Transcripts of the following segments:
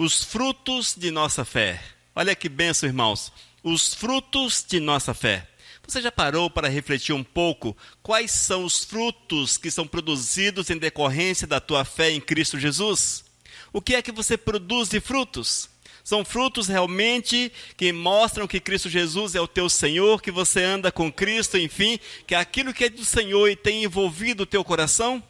os frutos de nossa fé. Olha que bênção, irmãos. Os frutos de nossa fé. Você já parou para refletir um pouco quais são os frutos que são produzidos em decorrência da tua fé em Cristo Jesus? O que é que você produz de frutos? São frutos realmente que mostram que Cristo Jesus é o teu Senhor, que você anda com Cristo, enfim, que aquilo que é do Senhor e tem envolvido o teu coração?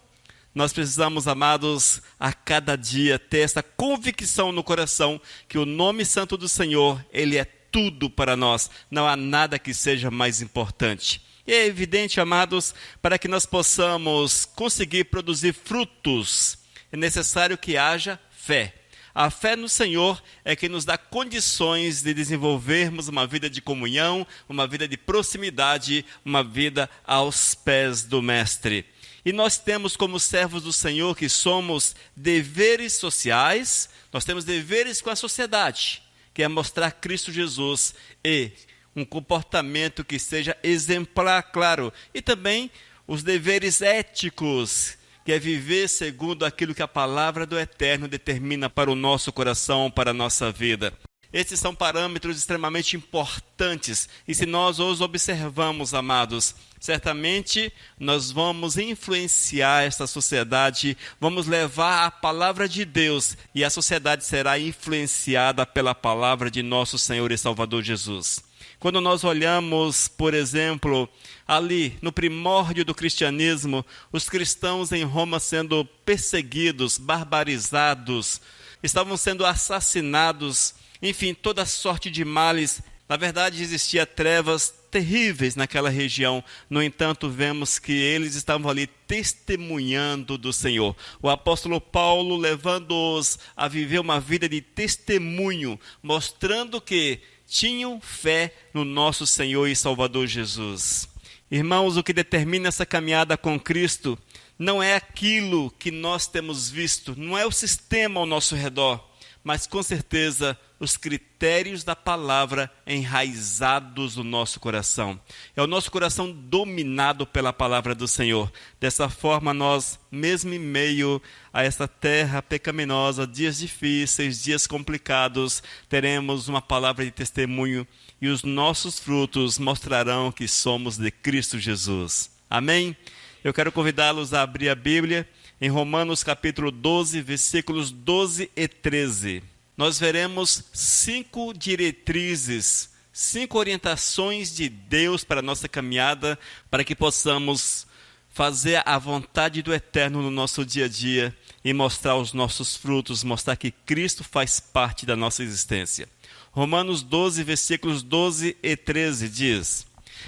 Nós precisamos, amados, a cada dia ter essa convicção no coração que o nome santo do Senhor, Ele é tudo para nós. Não há nada que seja mais importante. E é evidente, amados, para que nós possamos conseguir produzir frutos, é necessário que haja fé. A fé no Senhor é que nos dá condições de desenvolvermos uma vida de comunhão, uma vida de proximidade, uma vida aos pés do Mestre. E nós temos como servos do Senhor que somos deveres sociais, nós temos deveres com a sociedade, que é mostrar Cristo Jesus e um comportamento que seja exemplar, claro, e também os deveres éticos, que é viver segundo aquilo que a palavra do Eterno determina para o nosso coração, para a nossa vida. Esses são parâmetros extremamente importantes, e se nós os observamos, amados, certamente nós vamos influenciar esta sociedade, vamos levar a palavra de Deus, e a sociedade será influenciada pela palavra de nosso Senhor e Salvador Jesus. Quando nós olhamos, por exemplo, ali no primórdio do cristianismo, os cristãos em Roma sendo perseguidos, barbarizados, estavam sendo assassinados, enfim, toda sorte de males. Na verdade, existia trevas terríveis naquela região. No entanto, vemos que eles estavam ali testemunhando do Senhor. O apóstolo Paulo levando-os a viver uma vida de testemunho, mostrando que tinham fé no nosso Senhor e Salvador Jesus. Irmãos, o que determina essa caminhada com Cristo não é aquilo que nós temos visto, não é o sistema ao nosso redor, mas com certeza os critérios da palavra enraizados no nosso coração. É o nosso coração dominado pela palavra do Senhor. Dessa forma, nós, mesmo em meio a essa terra pecaminosa, dias difíceis, dias complicados, teremos uma palavra de testemunho e os nossos frutos mostrarão que somos de Cristo Jesus. Amém? Eu quero convidá-los a abrir a Bíblia em Romanos capítulo 12, versículos 12 e 13. Nós veremos 5 diretrizes, 5 orientações de Deus para a nossa caminhada, para que possamos fazer a vontade do Eterno no nosso dia a dia e mostrar os nossos frutos, mostrar que Cristo faz parte da nossa existência. Romanos 12, versículos 12 e 13 diz: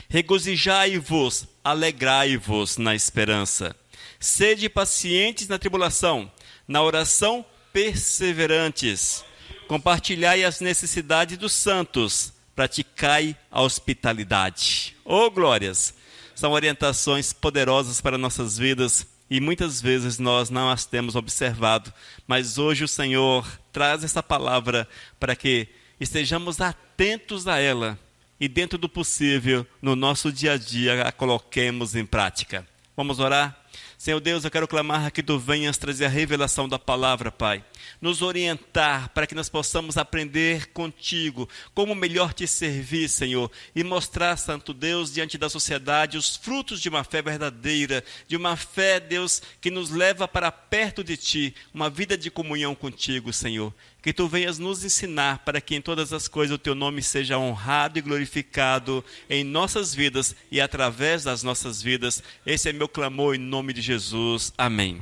regozijai-vos, alegrai-vos na esperança. Sede pacientes na tribulação, na oração perseverantes. Compartilhai as necessidades dos santos, praticai a hospitalidade. Oh, glórias! São orientações poderosas para nossas vidas e muitas vezes nós não as temos observado, mas hoje o Senhor traz essa palavra para que estejamos atentos a ela e dentro do possível, no nosso dia a dia, a coloquemos em prática. Vamos orar? Senhor Deus, eu quero clamar que Tu venhas trazer a revelação da palavra, Pai. Nos orientar para que nós possamos aprender contigo como melhor Te servir, Senhor. E mostrar, Santo Deus, diante da sociedade os frutos de uma fé verdadeira. De uma fé, Deus, que nos leva para perto de Ti. Uma vida de comunhão contigo, Senhor. Que Tu venhas nos ensinar para que em todas as coisas o Teu nome seja honrado e glorificado em nossas vidas e através das nossas vidas. Esse é meu clamor em nome de Jesus. Amém.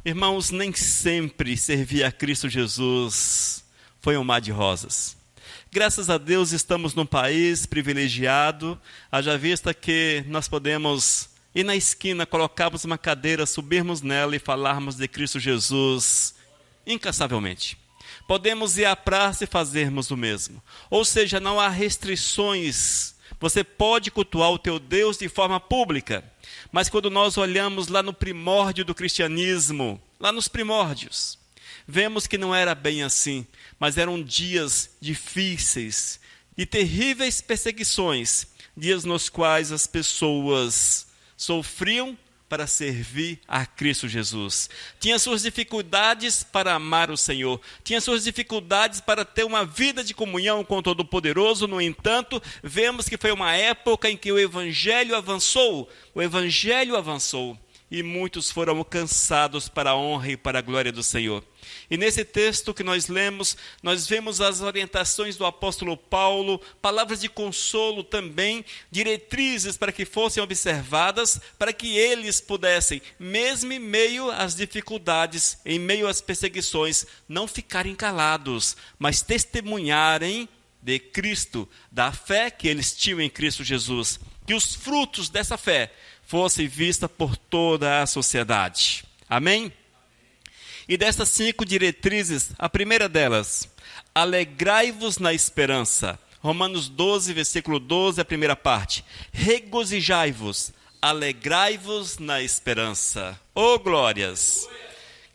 Irmãos, nem sempre servir a Cristo Jesus foi um mar de rosas. Graças a Deus estamos num país privilegiado, haja vista que nós podemos ir na esquina, colocarmos uma cadeira, subirmos nela e falarmos de Cristo Jesus incansavelmente. Podemos ir à praça e fazermos o mesmo. Ou seja, não há restrições. Você pode cultuar o teu Deus de forma pública. Mas quando nós olhamos lá no primórdio do cristianismo, lá nos primórdios, vemos que não era bem assim, mas eram dias difíceis, de terríveis perseguições, dias nos quais as pessoas sofriam para servir a Cristo Jesus. Tinha suas dificuldades para amar o Senhor. Tinha suas dificuldades para ter uma vida de comunhão com o Todo-Poderoso. No entanto, vemos que foi uma época em que o Evangelho avançou. O Evangelho avançou. E muitos foram alcançados para a honra e para a glória do Senhor. E nesse texto que nós lemos, nós vemos as orientações do apóstolo Paulo, palavras de consolo também, diretrizes para que fossem observadas, para que eles pudessem, mesmo em meio às dificuldades, em meio às perseguições, não ficarem calados, mas testemunharem de Cristo, da fé que eles tinham em Cristo Jesus. Que os frutos dessa fé fossem vistas por toda a sociedade. Amém? E dessas 5 diretrizes, a primeira delas, alegrai-vos na esperança. Romanos 12, versículo 12, a primeira parte. Regozijai-vos, alegrai-vos na esperança. Oh, glórias!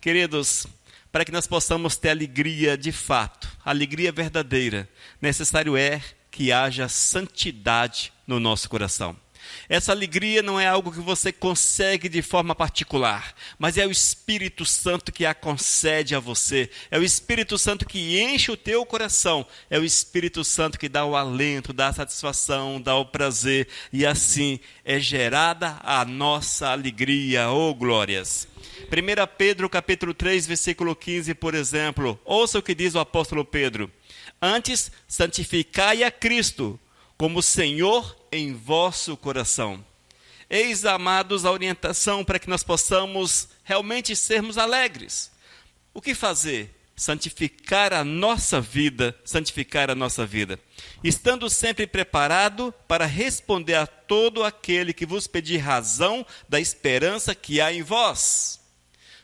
Queridos, para que nós possamos ter alegria de fato, alegria verdadeira, necessário é que haja santidade no nosso coração. Essa alegria não é algo que você consegue de forma particular, mas é o Espírito Santo que a concede a você. É o Espírito Santo que enche o teu coração. É o Espírito Santo que dá o alento, dá a satisfação, dá o prazer. E assim é gerada a nossa alegria. Oh, glórias! 1 Pedro capítulo 3, versículo 15, por exemplo. Ouça o que diz o apóstolo Pedro. Antes, santificai a Cristo como Senhor em vosso coração. Eis, amados, a orientação para que nós possamos realmente sermos alegres. O que fazer? Santificar a nossa vida, estando sempre preparado para responder a todo aquele que vos pedir razão da esperança que há em vós.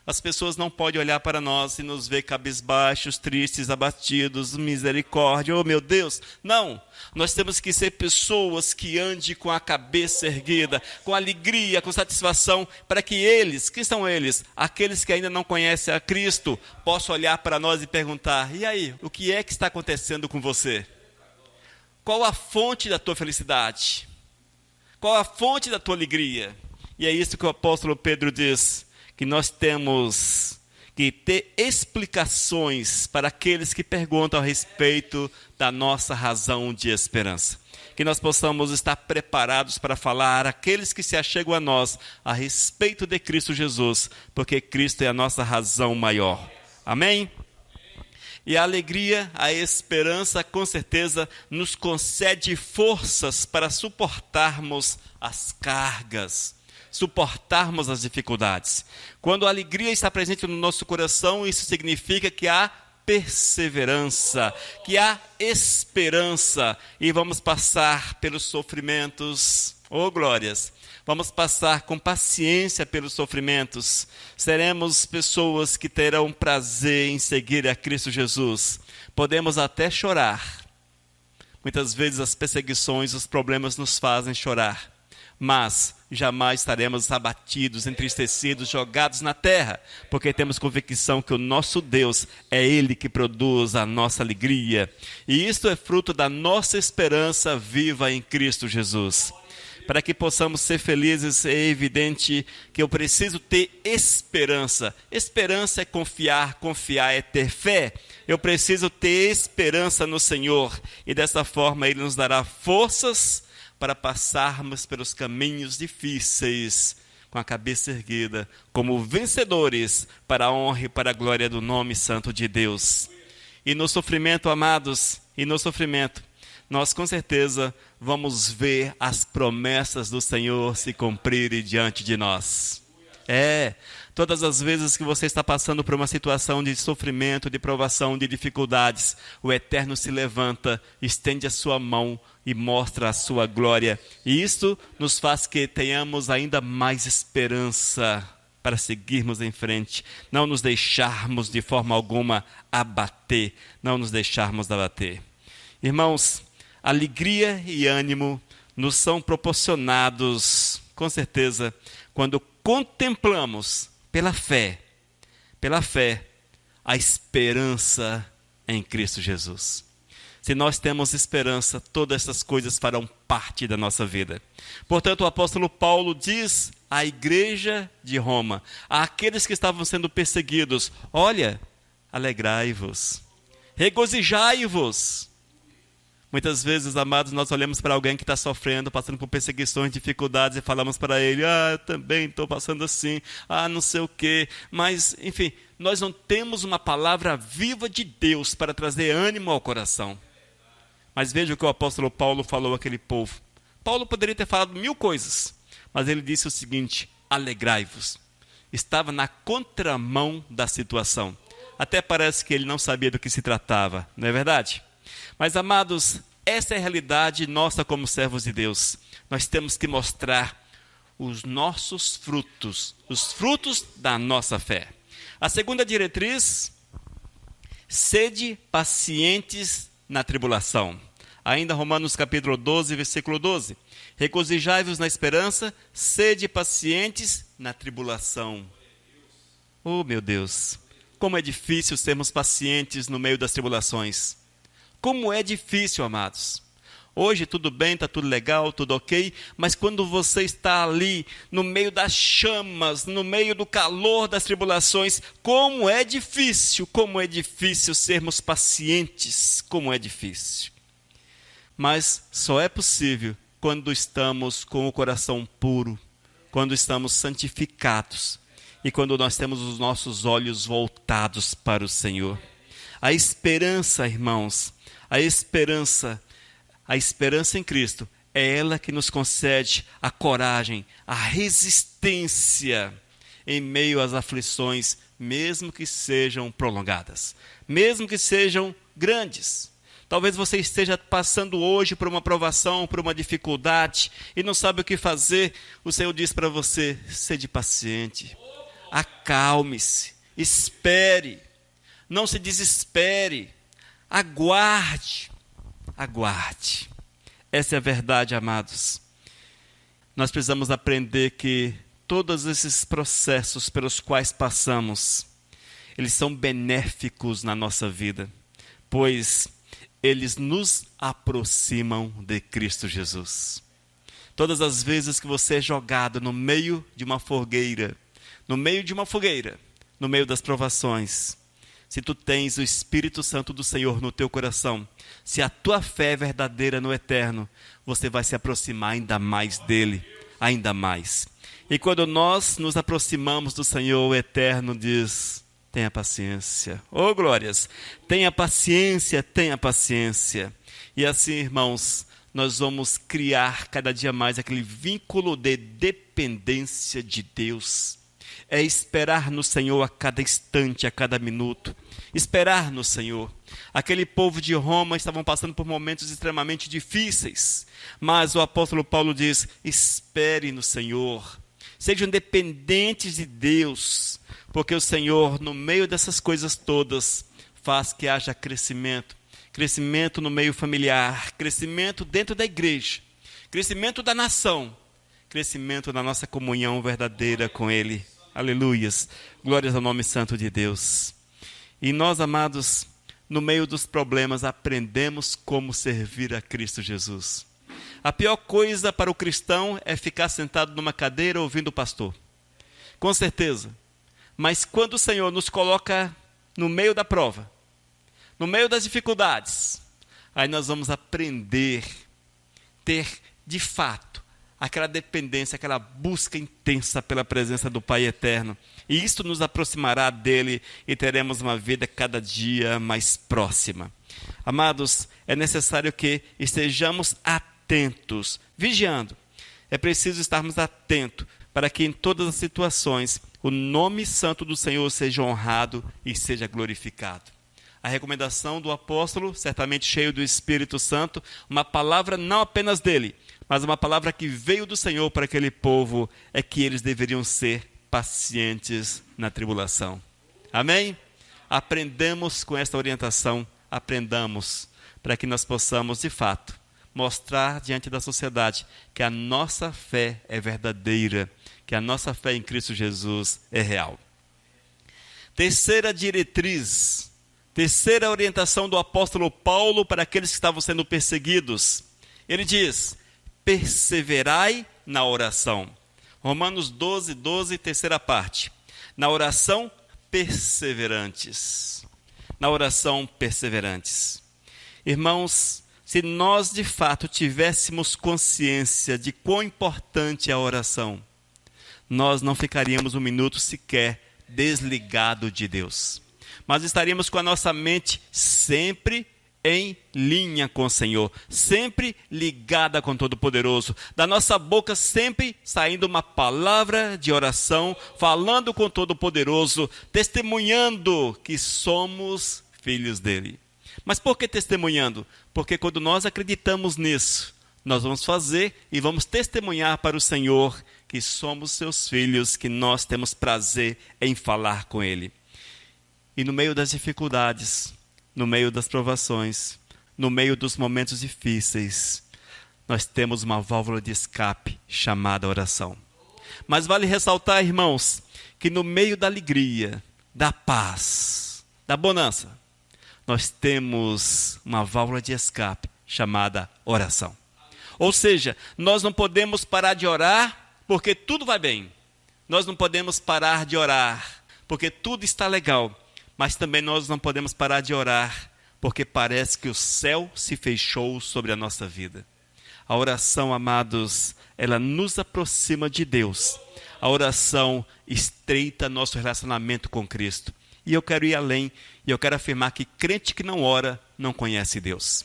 As pessoas não podem olhar para nós e nos ver cabisbaixos, tristes, abatidos, misericórdia, oh meu Deus. Não, nós temos que ser pessoas que andem com a cabeça erguida, com alegria, com satisfação, para que eles, quem são eles? Aqueles que ainda não conhecem a Cristo, possam olhar para nós e perguntar, e aí, o que é que está acontecendo com você? Qual a fonte da tua felicidade? Qual a fonte da tua alegria? E é isso que o apóstolo Pedro diz, que nós temos que ter explicações para aqueles que perguntam a respeito da nossa razão de esperança. Que nós possamos estar preparados para falar àqueles que se achegam a nós a respeito de Cristo Jesus, porque Cristo é a nossa razão maior. Amém? E a alegria, a esperança, com certeza, nos concede forças para suportarmos as cargas, suportarmos as dificuldades. Quando a alegria está presente no nosso coração, isso significa que há perseverança, que há esperança, e vamos passar pelos sofrimentos, oh glórias, vamos passar com paciência pelos sofrimentos, seremos pessoas que terão prazer em seguir a Cristo Jesus, podemos até chorar, muitas vezes as perseguições, os problemas nos fazem chorar, mas jamais estaremos abatidos, entristecidos, jogados na terra, porque temos convicção que o nosso Deus é Ele que produz a nossa alegria. E isto é fruto da nossa esperança viva em Cristo Jesus. Para que possamos ser felizes, é evidente que eu preciso ter esperança. Esperança é confiar, confiar é ter fé. Eu preciso ter esperança no Senhor, e dessa forma Ele nos dará forças para passarmos pelos caminhos difíceis, com a cabeça erguida, como vencedores, para a honra e para a glória do nome santo de Deus. E no sofrimento, amados, nós com certeza vamos ver as promessas do Senhor se cumprirem diante de nós. Todas as vezes que você está passando por uma situação de sofrimento, de provação, de dificuldades, o Eterno se levanta, estende a sua mão e mostra a sua glória. E isso nos faz que tenhamos ainda mais esperança para seguirmos em frente, não nos deixarmos de forma alguma abater, não nos deixarmos abater. Irmãos, alegria e ânimo nos são proporcionados, com certeza, quando contemplamos pela fé, a esperança em Cristo Jesus. Se nós temos esperança, todas essas coisas farão parte da nossa vida. Portanto, o apóstolo Paulo diz à igreja de Roma, àqueles que estavam sendo perseguidos: olha, alegrai-vos, regozijai-vos. Muitas vezes, amados, nós olhamos para alguém que está sofrendo, passando por perseguições, dificuldades, e falamos para ele: eu também estou passando assim, não sei o quê. Mas, enfim, nós não temos uma palavra viva de Deus para trazer ânimo ao coração. Mas veja o que o apóstolo Paulo falou àquele povo. Paulo poderia ter falado 1000 coisas, mas ele disse o seguinte: alegrai-vos. Estava na contramão da situação. Até parece que ele não sabia do que se tratava, não é verdade? Mas, amados, essa é a realidade nossa como servos de Deus. Nós temos que mostrar os nossos frutos, os frutos da nossa fé. A segunda diretriz: sede pacientes na tribulação. Ainda Romanos capítulo 12, versículo 12. Regozijai-vos na esperança, sede pacientes na tribulação. Oh, meu Deus, como é difícil sermos pacientes no meio das tribulações. Como é difícil, amados. Hoje tudo bem, está tudo legal, tudo ok, mas quando você está ali, no meio das chamas, no meio do calor das tribulações, como é difícil sermos pacientes, como é difícil. Mas só é possível quando estamos com o coração puro, quando estamos santificados e quando nós temos os nossos olhos voltados para o Senhor. A esperança, irmãos, a esperança em Cristo, é ela que nos concede a coragem, a resistência em meio às aflições, mesmo que sejam prolongadas, mesmo que sejam grandes. Talvez você esteja passando hoje por uma provação, por uma dificuldade, e não sabe o que fazer. O Senhor diz para você: sede paciente, acalme-se, espere, não se desespere, aguarde. Essa é a verdade, amados. Nós precisamos aprender que todos esses processos pelos quais passamos, eles são benéficos na nossa vida, pois eles nos aproximam de Cristo Jesus. Todas as vezes que você é jogado no meio de uma fogueira, no meio das provações, se tu tens o Espírito Santo do Senhor no teu coração, se a tua fé é verdadeira no eterno, você vai se aproximar ainda mais dele, ainda mais. E quando nós nos aproximamos do Senhor, o eterno diz: tenha paciência. Oh, glórias! Tenha paciência. E assim, irmãos, nós vamos criar cada dia mais aquele vínculo de dependência de Deus. É esperar no Senhor a cada instante, a cada minuto. Esperar no Senhor. Aquele povo de Roma estavam passando por momentos extremamente difíceis, mas o apóstolo Paulo diz: espere no Senhor. Sejam dependentes de Deus, porque o Senhor, no meio dessas coisas todas, faz que haja crescimento. Crescimento no meio familiar, crescimento dentro da igreja, crescimento da nação, crescimento na nossa comunhão verdadeira com Ele. Aleluias, glórias ao nome santo de Deus. E nós, amados, no meio dos problemas, aprendemos como servir a Cristo Jesus. A pior coisa para o cristão é ficar sentado numa cadeira ouvindo o pastor. Com certeza. Mas quando o Senhor nos coloca no meio da prova, no meio das dificuldades, aí nós vamos aprender, ter de fato aquela dependência, aquela busca intensa pela presença do Pai Eterno. E isto nos aproximará dele e teremos uma vida cada dia mais próxima. Amados, é necessário que estejamos atentos, vigiando. É preciso estarmos atentos para que em todas as situações o nome santo do Senhor seja honrado e seja glorificado. A recomendação do apóstolo, certamente cheio do Espírito Santo, uma palavra não apenas dele, mas uma palavra que veio do Senhor para aquele povo, é que eles deveriam ser pacientes na tribulação. Amém? Aprendemos com esta orientação, aprendamos, para que nós possamos, de fato, mostrar diante da sociedade que a nossa fé é verdadeira, que a nossa fé em Cristo Jesus é real. Terceira diretriz, terceira orientação do apóstolo Paulo para aqueles que estavam sendo perseguidos. Ele diz: perseverai na oração. Romanos 12, 12, terceira parte. Na oração, perseverantes. Na oração, perseverantes. Irmãos, se nós de fato tivéssemos consciência de quão importante é a oração, nós não ficaríamos um minuto sequer desligado de Deus. Mas estaríamos com a nossa mente sempre em linha com o Senhor, sempre ligada com o Todo-Poderoso, da nossa boca sempre saindo uma palavra de oração, falando com o Todo-Poderoso, testemunhando que somos filhos dele. Mas por que testemunhando? Porque quando nós acreditamos nisso, nós vamos fazer e vamos testemunhar para o Senhor que somos seus filhos, que nós temos prazer em falar com ele. E no meio das dificuldades, no meio das provações, no meio dos momentos difíceis, nós temos uma válvula de escape chamada oração. Mas vale ressaltar, irmãos, que no meio da alegria, da paz, da bonança, nós temos uma válvula de escape chamada oração. Ou seja, nós não podemos parar de orar porque tudo vai bem. Nós não podemos parar de orar porque tudo está legal. Mas também nós não podemos parar de orar, porque parece que o céu se fechou sobre a nossa vida. A oração, amados, ela nos aproxima de Deus. A oração estreita nosso relacionamento com Cristo. E eu quero ir além, e eu quero afirmar que crente que não ora, não conhece Deus.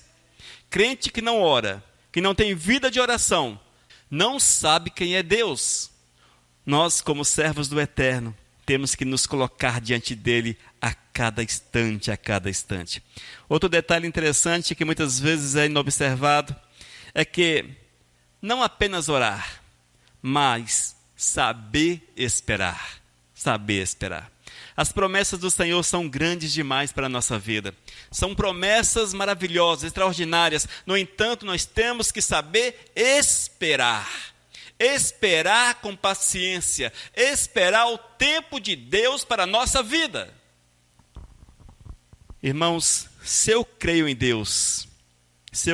Crente que não ora, que não tem vida de oração, não sabe quem é Deus. Nós, como servos do Eterno, temos que nos colocar diante dele a cada instante, a cada instante. Outro detalhe interessante que muitas vezes é inobservado é que não apenas orar, mas saber esperar. Saber esperar. As promessas do Senhor são grandes demais para a nossa vida. São promessas maravilhosas, extraordinárias. No entanto, nós temos que saber esperar. Esperar com paciência, esperar o tempo de Deus para a nossa vida. Irmãos, se eu creio em Deus, se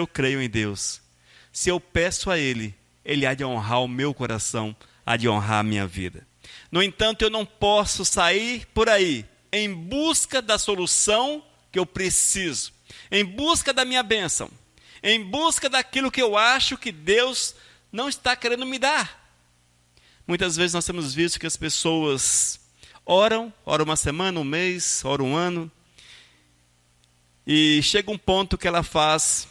eu peço a Ele, Ele há de honrar o meu coração, há de honrar a minha vida. No entanto, eu não posso sair por aí em busca da solução que eu preciso, em busca da minha bênção, em busca daquilo que eu acho que Deus não está querendo me dar. Muitas vezes nós temos visto que as pessoas oram uma semana, um mês, oram um ano, e chega um ponto que ela faz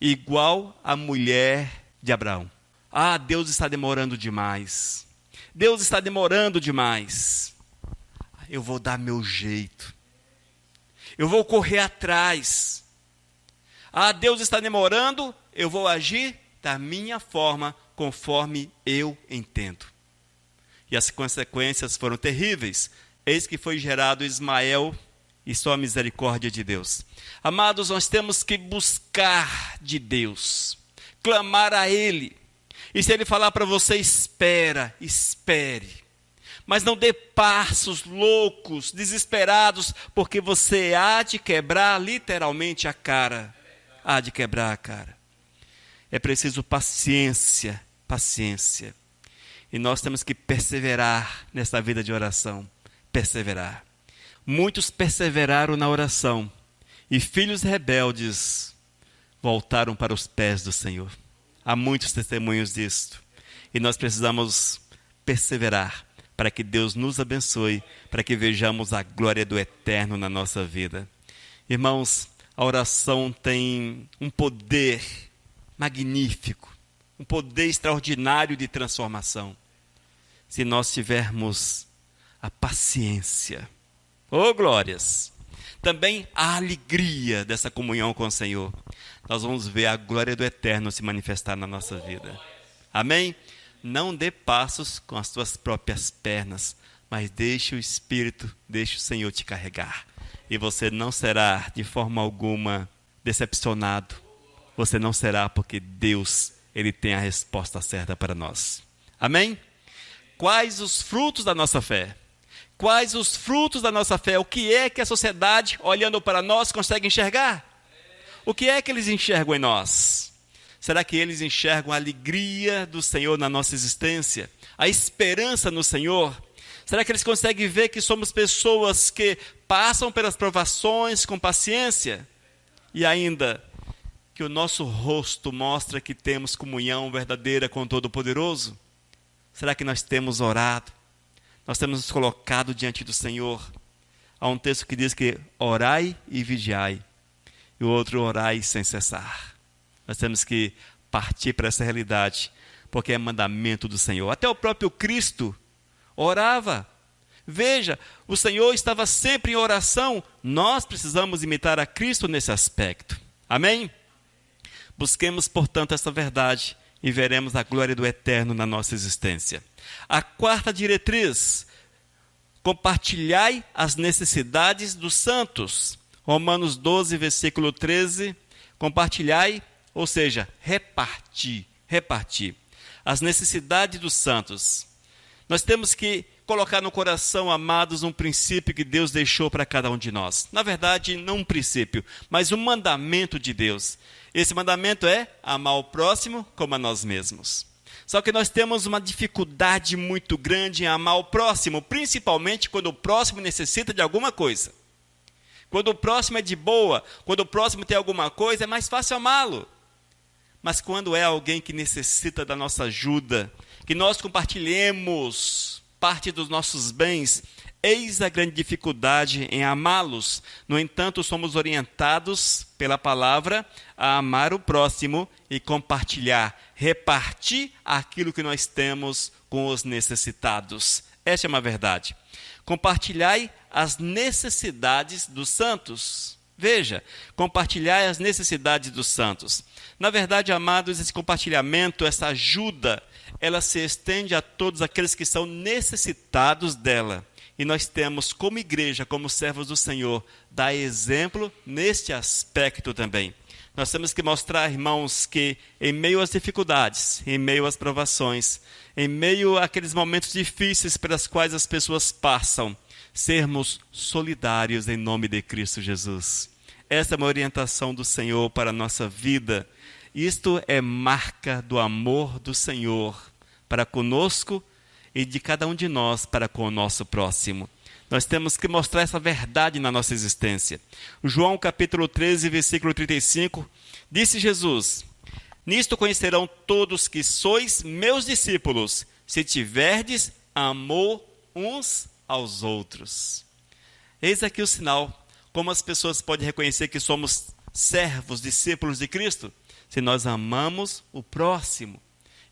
igual a mulher de Abraão. Ah, Deus está demorando demais. Deus está demorando demais. Eu vou dar meu jeito. Eu vou correr atrás. Ah, Deus está demorando, eu vou agir da minha forma, conforme eu entendo. E as consequências foram terríveis. Eis que foi gerado Ismael e só a misericórdia de Deus. Amados, nós temos que buscar de Deus, clamar a Ele. E se Ele falar para você, espera, espere. Mas não dê passos loucos, desesperados, porque você há de quebrar literalmente a cara. Há de quebrar a cara. É preciso paciência, paciência. E nós temos que perseverar nessa vida de oração. Perseverar. Muitos perseveraram na oração. E filhos rebeldes voltaram para os pés do Senhor. Há muitos testemunhos disto. E nós precisamos perseverar para que Deus nos abençoe, para que vejamos a glória do Eterno na nossa vida. Irmãos, a oração tem um poder magnífico, um poder extraordinário de transformação. Se nós tivermos a paciência, glórias, também a alegria dessa comunhão com o Senhor, nós vamos ver a glória do Eterno se manifestar na nossa vida. Amém? Não dê passos com as tuas próprias pernas, mas deixe o Espírito, deixe o Senhor te carregar. E você não será de forma alguma decepcionado. Você não será, porque Deus, Ele tem a resposta certa para nós. Amém? Quais os frutos da nossa fé? Quais os frutos da nossa fé? O que é que a sociedade, olhando para nós, consegue enxergar? O que é que eles enxergam em nós? Será que eles enxergam a alegria do Senhor na nossa existência? A esperança no Senhor? Será que eles conseguem ver que somos pessoas que passam pelas provações com paciência? E ainda, que o nosso rosto mostra que temos comunhão verdadeira com o Todo-Poderoso? Será que nós temos orado? Nós temos nos colocado diante do Senhor? Há um texto que diz que orai e vigiai, e o outro orai sem cessar. Nós temos que partir para essa realidade, porque é mandamento do Senhor. Até o próprio Cristo orava. Veja, o Senhor estava sempre em oração. Nós precisamos imitar a Cristo nesse aspecto. Amém? Busquemos, portanto, essa verdade e veremos a glória do Eterno na nossa existência. A quarta diretriz: compartilhai as necessidades dos santos. Romanos 12, versículo 13. Compartilhai, ou seja, repartir as necessidades dos santos. Nós temos que colocar no coração, amados, um princípio que Deus deixou para cada um de nós. Na verdade, não um princípio, mas um mandamento de Deus. Esse mandamento é amar o próximo como a nós mesmos. Só que nós temos uma dificuldade muito grande em amar o próximo, principalmente quando o próximo necessita de alguma coisa. Quando o próximo é de boa, quando o próximo tem alguma coisa, é mais fácil amá-lo. Mas quando é alguém que necessita da nossa ajuda, que nós compartilhemos parte dos nossos bens, eis a grande dificuldade em amá-los. No entanto, somos orientados pela palavra a amar o próximo e compartilhar, repartir aquilo que nós temos com os necessitados. Essa é uma verdade. Compartilhai as necessidades dos santos. Veja, compartilhai as necessidades dos santos. Na verdade, amados, esse compartilhamento, essa ajuda, ela se estende a todos aqueles que são necessitados dela. E nós temos, como igreja, como servos do Senhor, dar exemplo neste aspecto também. Nós temos que mostrar, irmãos, que em meio às dificuldades, em meio às provações, em meio àqueles momentos difíceis pelas quais as pessoas passam, sermos solidários em nome de Cristo Jesus. Essa é uma orientação do Senhor para a nossa vida. Isto é marca do amor do Senhor para conosco e de cada um de nós para com o nosso próximo. Nós temos que mostrar essa verdade na nossa existência. João capítulo 13, versículo 35, disse Jesus: nisto conhecerão todos que sois meus discípulos, se tiverdes amor uns aos outros. Eis aqui o sinal, como as pessoas podem reconhecer que somos servos, discípulos de Cristo, se nós amamos o próximo.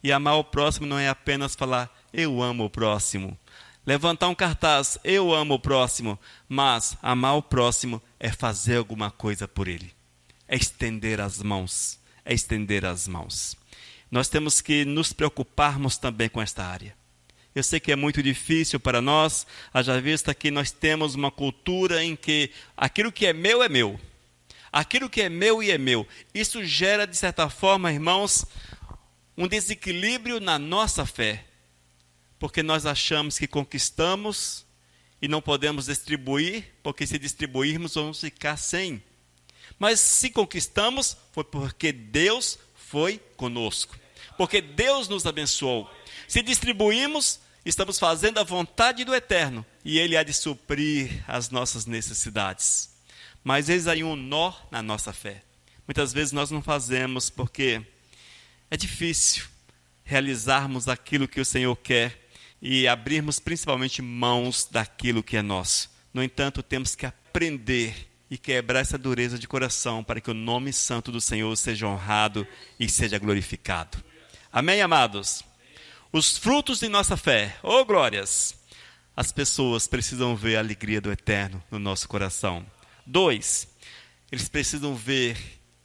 E amar o próximo não é apenas falar, eu amo o próximo. Levantar um cartaz, eu amo o próximo. Mas amar o próximo é fazer alguma coisa por ele. É estender as mãos. É estender as mãos. Nós temos que nos preocuparmos também com esta área. Eu sei que é muito difícil para nós, haja vista que nós temos uma cultura em que aquilo que é meu é meu. Aquilo que é meu e é meu. Isso gera, de certa forma, irmãos, um desequilíbrio na nossa fé. Porque nós achamos que conquistamos e não podemos distribuir, porque se distribuirmos vamos ficar sem. Mas se conquistamos, foi porque Deus foi conosco. Porque Deus nos abençoou. Se distribuímos, estamos fazendo a vontade do Eterno. E Ele há de suprir as nossas necessidades. Mas eis aí um nó na nossa fé. Muitas vezes nós não fazemos porque é difícil realizarmos aquilo que o Senhor quer e abrirmos principalmente mãos daquilo que é nosso. No entanto, temos que aprender e quebrar essa dureza de coração para que o nome santo do Senhor seja honrado e seja glorificado. Amém, amados? Os frutos de nossa fé, oh glórias! As pessoas precisam ver a alegria do Eterno no nosso coração. 2, eles precisam ver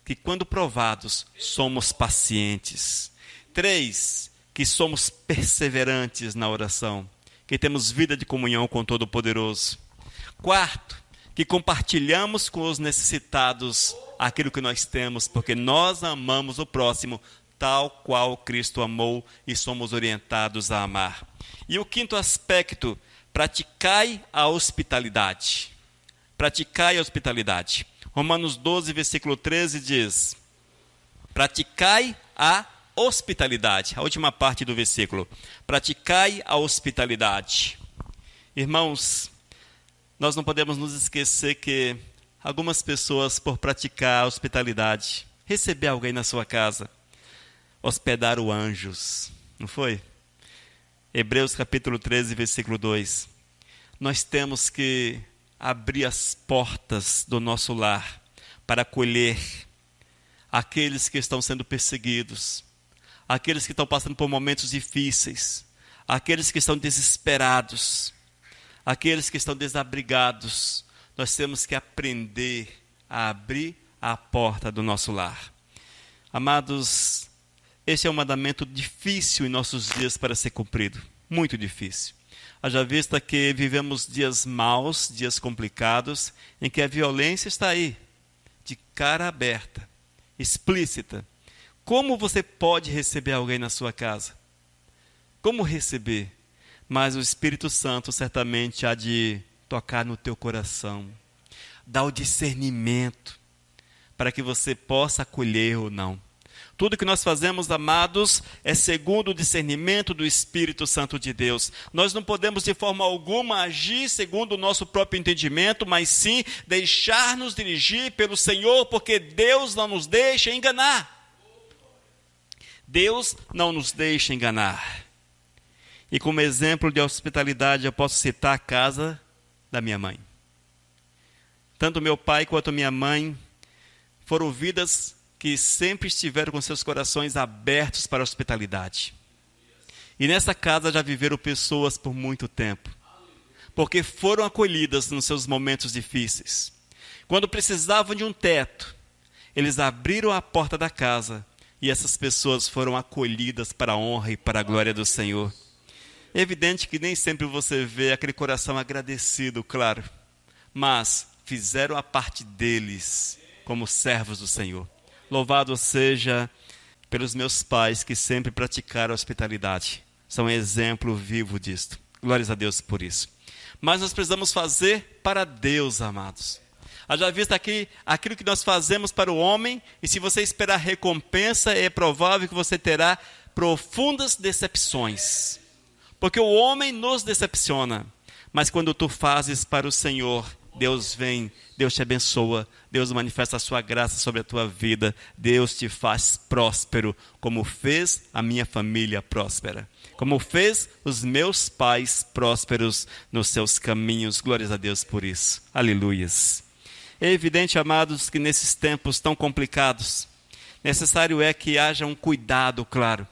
que quando provados, somos pacientes. 3, que somos perseverantes na oração, que temos vida de comunhão com o Todo-Poderoso. 4, que compartilhamos com os necessitados aquilo que nós temos, porque nós amamos o próximo, tal qual Cristo amou e somos orientados a amar. E o 5º aspecto, praticai a hospitalidade. Praticai a hospitalidade. Romanos 12, versículo 13 diz: praticai a hospitalidade. A última parte do versículo. Praticai a hospitalidade. Irmãos, nós não podemos nos esquecer que algumas pessoas, por praticar a hospitalidade, receber alguém na sua casa, hospedaram anjos, não foi? Hebreus capítulo 13, versículo 2. Nós temos que abrir as portas do nosso lar para acolher aqueles que estão sendo perseguidos, aqueles que estão passando por momentos difíceis, aqueles que estão desesperados, aqueles que estão desabrigados. Nós temos que aprender a abrir a porta do nosso lar. Amados, esse é um mandamento difícil em nossos dias para ser cumprido, muito difícil. Haja vista que vivemos dias maus, dias complicados, em que a violência está aí, de cara aberta, explícita. Como você pode receber alguém na sua casa? Como receber? Mas o Espírito Santo certamente há de tocar no teu coração, dar o discernimento, para que você possa acolher ou não. Tudo que nós fazemos, amados, é segundo o discernimento do Espírito Santo de Deus. Nós não podemos de forma alguma agir segundo o nosso próprio entendimento, mas sim deixar-nos dirigir pelo Senhor, porque Deus não nos deixa enganar. Deus não nos deixa enganar. E como exemplo de hospitalidade, eu posso citar a casa da minha mãe. Tanto meu pai quanto minha mãe foram vidas que sempre estiveram com seus corações abertos para a hospitalidade. E nessa casa já viveram pessoas por muito tempo, porque foram acolhidas nos seus momentos difíceis. Quando precisavam de um teto, eles abriram a porta da casa e essas pessoas foram acolhidas para a honra e para a glória do Senhor. É evidente que nem sempre você vê aquele coração agradecido, claro, mas fizeram a parte deles como servos do Senhor. Louvado seja pelos meus pais que sempre praticaram a hospitalidade. São um exemplo vivo disto. Glórias a Deus por isso. Mas nós precisamos fazer para Deus, amados. Haja vista aqui aquilo que nós fazemos para o homem, e se você esperar recompensa, é provável que você terá profundas decepções. Porque o homem nos decepciona, mas quando tu fazes para o Senhor, Deus vem, Deus te abençoa, Deus manifesta a sua graça sobre a tua vida, Deus te faz próspero, como fez a minha família próspera, como fez os meus pais prósperos nos seus caminhos. Glórias a Deus por isso. Aleluias. É evidente, amados, que nesses tempos tão complicados, necessário é que haja um cuidado, claro.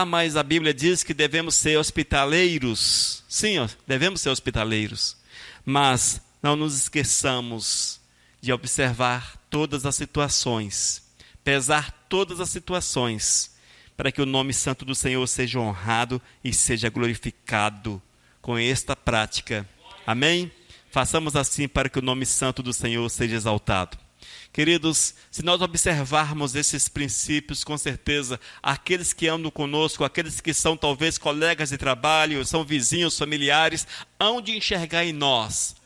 Mas a Bíblia diz que devemos ser hospitaleiros. Sim, devemos ser hospitaleiros. Mas não nos esqueçamos de observar todas as situações, pesar todas as situações, para que o nome santo do Senhor seja honrado e seja glorificado com esta prática. Amém? Façamos assim para que o nome santo do Senhor seja exaltado. Queridos, se nós observarmos esses princípios, com certeza, aqueles que andam conosco, aqueles que são talvez colegas de trabalho, são vizinhos, familiares, hão de enxergar em nós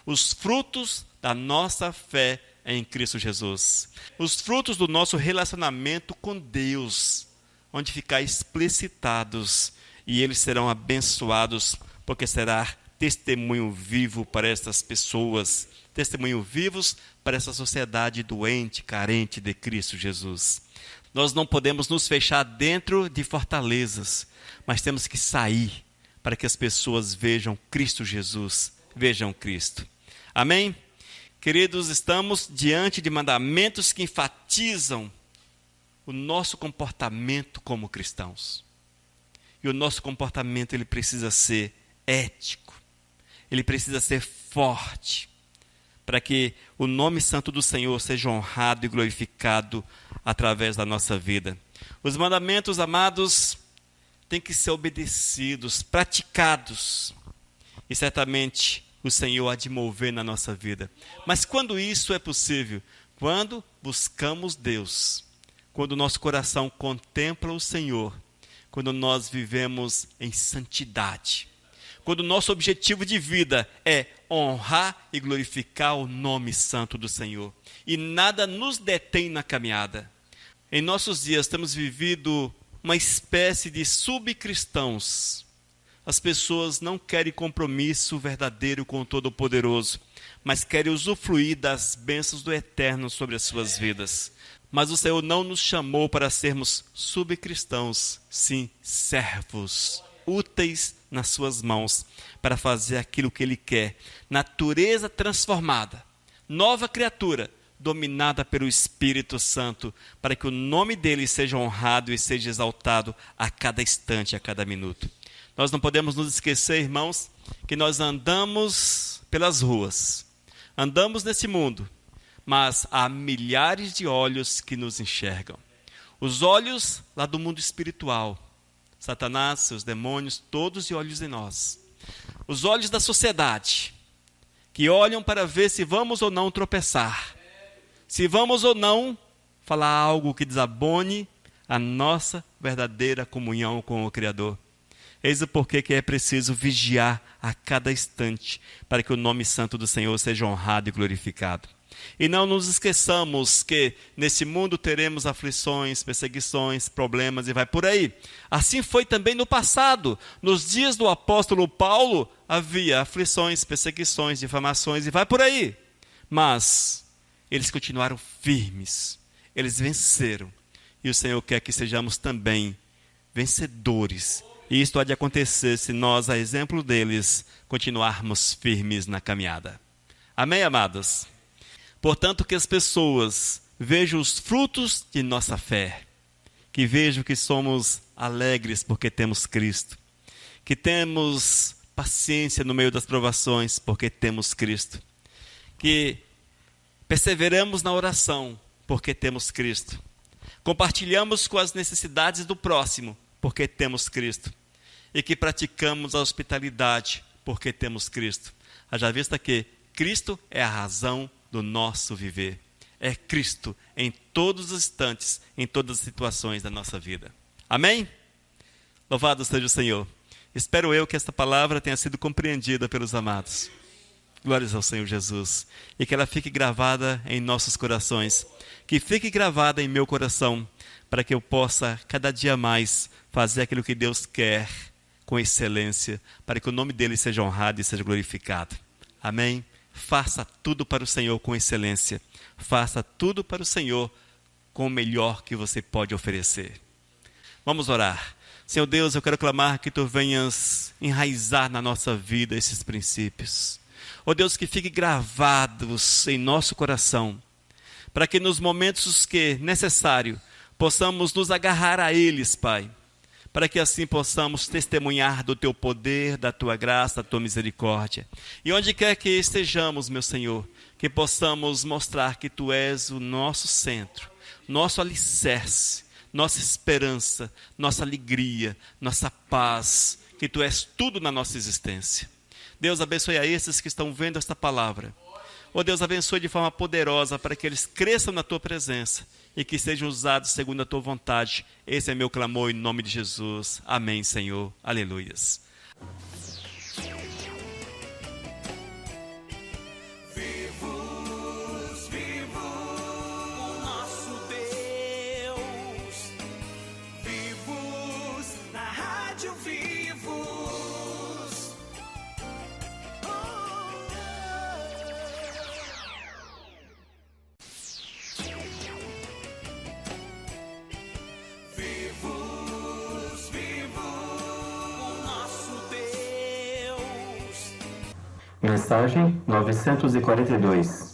os frutos da nossa fé em Cristo Jesus. Os frutos do nosso relacionamento com Deus, onde ficar explicitados, e eles serão abençoados, porque será testemunho vivo para essas pessoas, testemunho vivos para essa sociedade doente, carente de Cristo Jesus. Nós não podemos nos fechar dentro de fortalezas, mas temos que sair para que as pessoas vejam Cristo Jesus, vejam Cristo. Amém? Queridos, estamos diante de mandamentos que enfatizam o nosso comportamento como cristãos. E o nosso comportamento, ele precisa ser ético, ele precisa ser forte, para que o nome santo do Senhor seja honrado e glorificado através da nossa vida. Os mandamentos, amados, têm que ser obedecidos, praticados, e certamente o Senhor há de mover na nossa vida. Mas quando isso é possível? Quando buscamos Deus, quando o nosso coração contempla o Senhor, quando nós vivemos em santidade, quando o nosso objetivo de vida é honrar e glorificar o nome santo do Senhor. E nada nos detém na caminhada. Em nossos dias temos vivido uma espécie de subcristãos. As pessoas não querem compromisso verdadeiro com o Todo-Poderoso, mas querem usufruir das bênçãos do Eterno sobre as suas vidas. Mas o Senhor não nos chamou para sermos subcristãos, sim, servos, úteis nas suas mãos, para fazer aquilo que Ele quer. Natureza transformada, nova criatura, dominada pelo Espírito Santo, para que o nome dele seja honrado e seja exaltado a cada instante, a cada minuto. Nós não podemos nos esquecer, irmãos, que nós andamos pelas ruas, andamos nesse mundo, mas há milhares de olhos que nos enxergam. Os olhos lá do mundo espiritual, Satanás, seus demônios, todos de olhos em nós. Os olhos da sociedade, que olham para ver se vamos ou não tropeçar, se vamos ou não falar algo que desabone a nossa verdadeira comunhão com o Criador. Eis o porquê que é preciso vigiar a cada instante, para que o nome santo do Senhor seja honrado e glorificado. E não nos esqueçamos que nesse mundo teremos aflições, perseguições, problemas e vai por aí. Assim foi também no passado. Nos dias do apóstolo Paulo havia aflições, perseguições, difamações e vai por aí. Mas eles continuaram firmes, eles venceram. E o Senhor quer que sejamos também vencedores. E isto há de acontecer se nós, a exemplo deles, continuarmos firmes na caminhada. Amém, amados? Portanto, que as pessoas vejam os frutos de nossa fé, que vejam que somos alegres porque temos Cristo, que temos paciência no meio das provações porque temos Cristo, que perseveramos na oração porque temos Cristo, compartilhamos com as necessidades do próximo porque temos Cristo, e que praticamos a hospitalidade porque temos Cristo. Haja vista que Cristo é a razão do nosso viver. É Cristo em todos os instantes, em todas as situações da nossa vida. Amém? Louvado seja o Senhor. Espero eu que esta palavra tenha sido compreendida pelos amados. Glórias ao Senhor Jesus. E que ela fique gravada em nossos corações. Que fique gravada em meu coração, para que eu possa cada dia mais fazer aquilo que Deus quer com excelência, para que o nome dele seja honrado e seja glorificado. Amém? Faça tudo para o Senhor com excelência. Faça tudo para o Senhor com o melhor que você pode oferecer. Vamos orar. Senhor Deus, eu quero clamar que Tu venhas enraizar na nossa vida esses princípios. Ó Deus, que fiquem gravados em nosso coração, para que nos momentos que necessário possamos nos agarrar a eles, Pai, para que assim possamos testemunhar do Teu poder, da Tua graça, da Tua misericórdia. E onde quer que estejamos, meu Senhor, que possamos mostrar que Tu és o nosso centro, nosso alicerce, nossa esperança, nossa alegria, nossa paz, que Tu és tudo na nossa existência. Deus, abençoe a esses que estão vendo esta palavra. Ó Deus, abençoe de forma poderosa para que eles cresçam na Tua presença e que sejam usados segundo a Tua vontade. Esse é meu clamor em nome de Jesus. Amém, Senhor. Aleluias. Vivos, vivos, o nosso Deus. Vivos, na rádio Vivos. Vivos, vivos, o nosso Deus. Mensagem 942.